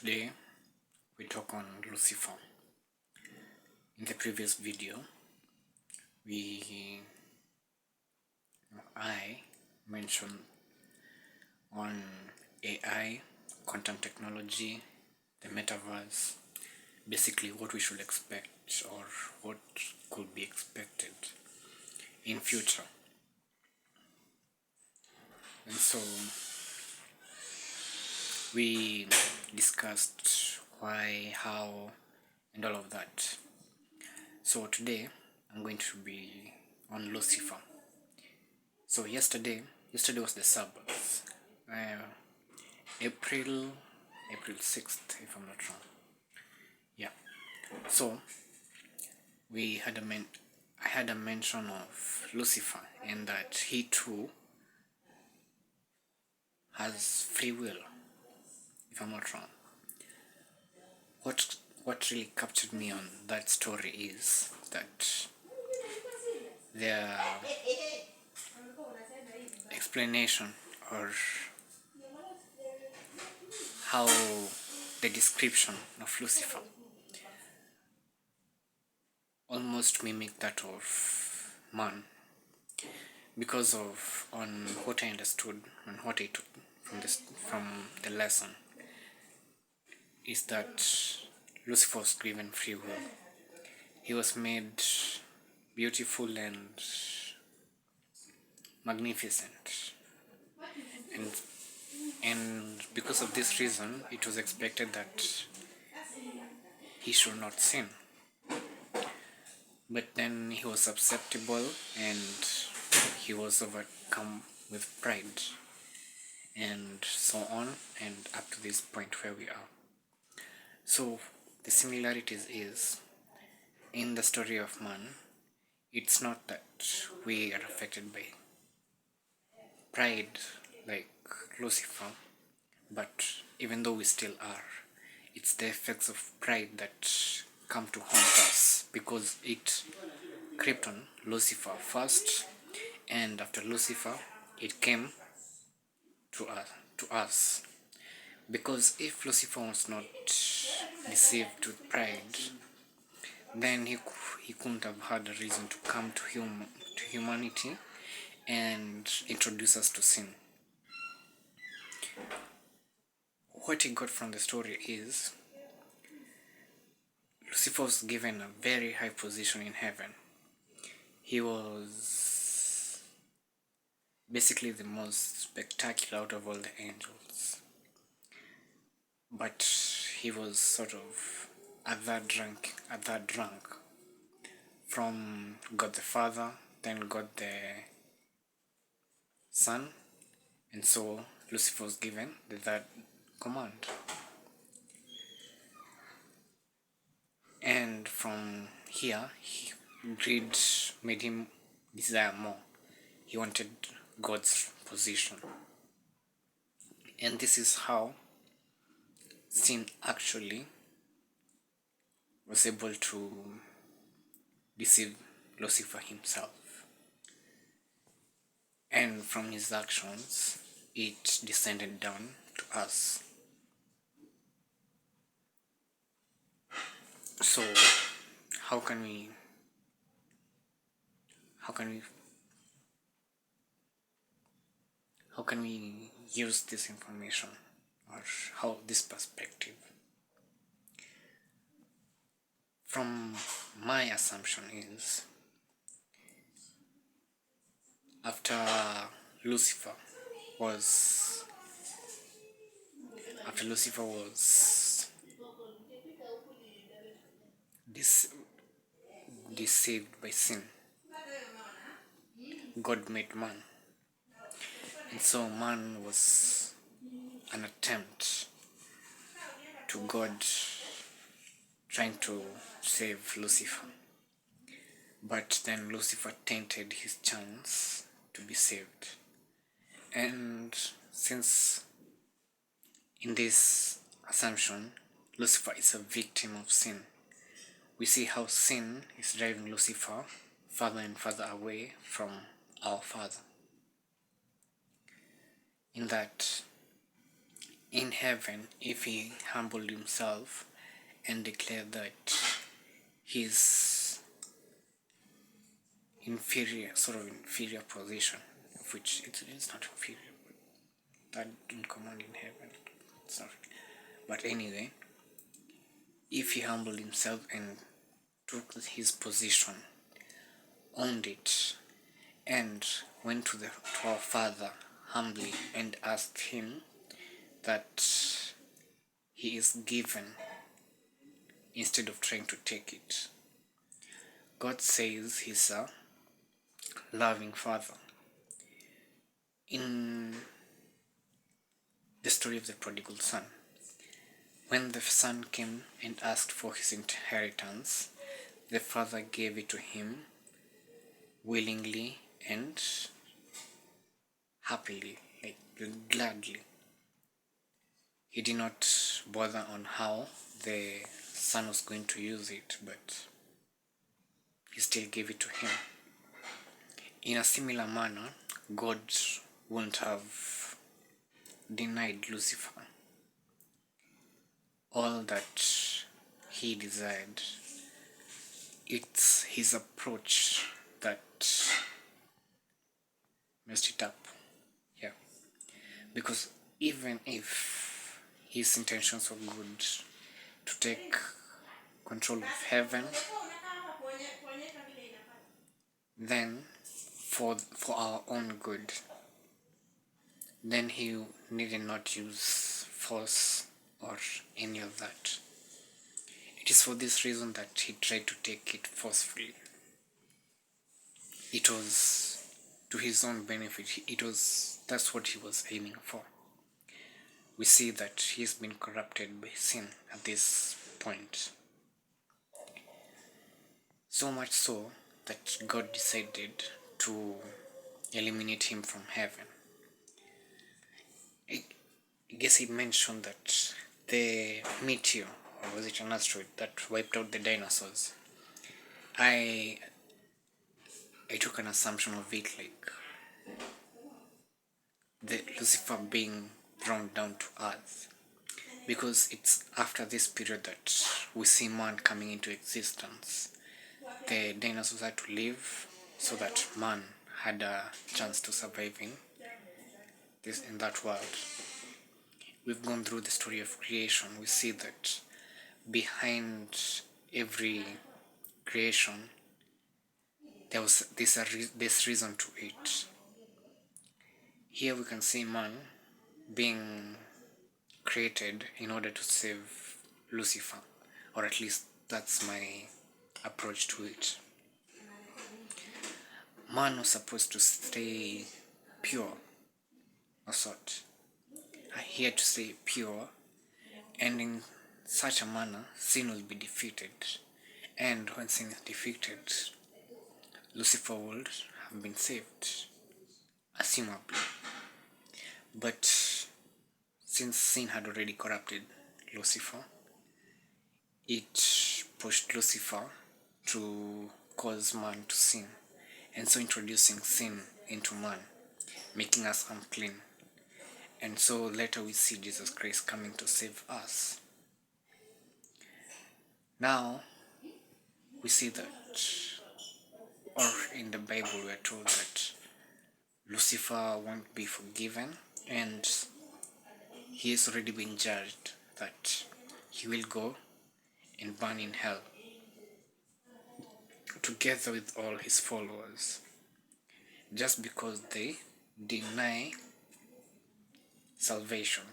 Today we talk on Lucifer. In the previous video, I mentioned on AI, quantum technology, the metaverse, basically what we should expect or what could be expected in future. And so we discussed why, how, and all of that. So today I'm going to be on Lucifer. So yesterday was the Sabbath, April 6th, if I'm not wrong. Yeah. So I had a mention of Lucifer, and that he too has free will, if I'm not wrong. What really captured me on that story is that their explanation, or how the description of Lucifer almost mimic that of man, because of on what I understood and what I took from the lesson is that Lucifer was given free will. He was made beautiful and magnificent, and because of this reason it was expected that he should not sin. But then he was susceptible and he was overcome with pride, and so on, and up to this point where we are. So the similarities is, in the story of man, it's not that we are affected by pride like Lucifer, but even though we still are, it's the effects of pride that come to haunt us, because it crept on Lucifer first, and after Lucifer it came to us. Because if Lucifer was not deceived with pride, then he couldn't have had a reason to come to humanity and introduce us to sin. What he got from the story is Lucifer was given a very high position in heaven. He was basically the most spectacular out of all the angels, but he was sort of a third rank from God the Father, then God the Son, and so Lucifer was given the third command. And from here, greed made him desire more. He wanted God's position. And this is how sin actually was able to deceive Lucifer himself. And from his actions, it descended down to us. So how can we use this information, or how this perspective? From my assumption is, after Lucifer was deceived by sin, God made man, and so man was an attempt to God trying to save Lucifer. But then Lucifer tainted his chance to be saved. And since in this assumption Lucifer is a victim of sin, we see how sin is driving Lucifer further and further away from our Father. In that, in heaven if he humbled himself and declared that his inferior position, of which it's not inferior, but that didn't command in heaven. It's not. But anyway, if he humbled himself and took his position, owned it, and went to our Father humbly and asked him that he is given instead of trying to take it. God says he's a loving Father. In the story of the prodigal son, when the son came and asked for his inheritance, the father gave it to him willingly and happily, like gladly. He did not bother on how the son was going to use it, but he still gave it to him. In a similar manner, God wouldn't have denied Lucifer all that he desired. It's his approach that messed it up. Yeah. Because even if his intentions were good to take control of heaven, then for our own good, then he needed not use force or any of that. It is for this reason that he tried to take it forcefully. It was to his own benefit. That's what he was aiming for. We see that he's been corrupted by sin at this point. So much so that God decided to eliminate him from heaven. I guess he mentioned that the meteor, or was it an asteroid, that wiped out the dinosaurs. I took an assumption of it like the Lucifer being thrown down to earth, because it's after this period that we see man coming into existence. The dinosaurs had to live so that man had a chance to survive in that world. We've gone through the story of creation. We see that behind every creation there was this reason to it. Here we can see man being created in order to save Lucifer, or at least that's my approach to it. Man was supposed to stay pure, or sort. Here to stay pure, and in such a manner sin will be defeated. And when sin is defeated, Lucifer would have been saved, assumably. But since sin had already corrupted Lucifer, it pushed Lucifer to cause man to sin, and so introducing sin into man, making us unclean. And so later we see Jesus Christ coming to save us. Now we see that, or in the Bible we are told that Lucifer won't be forgiven, and he has already been judged, that he will go and burn in hell together with all his followers, just because they deny salvation.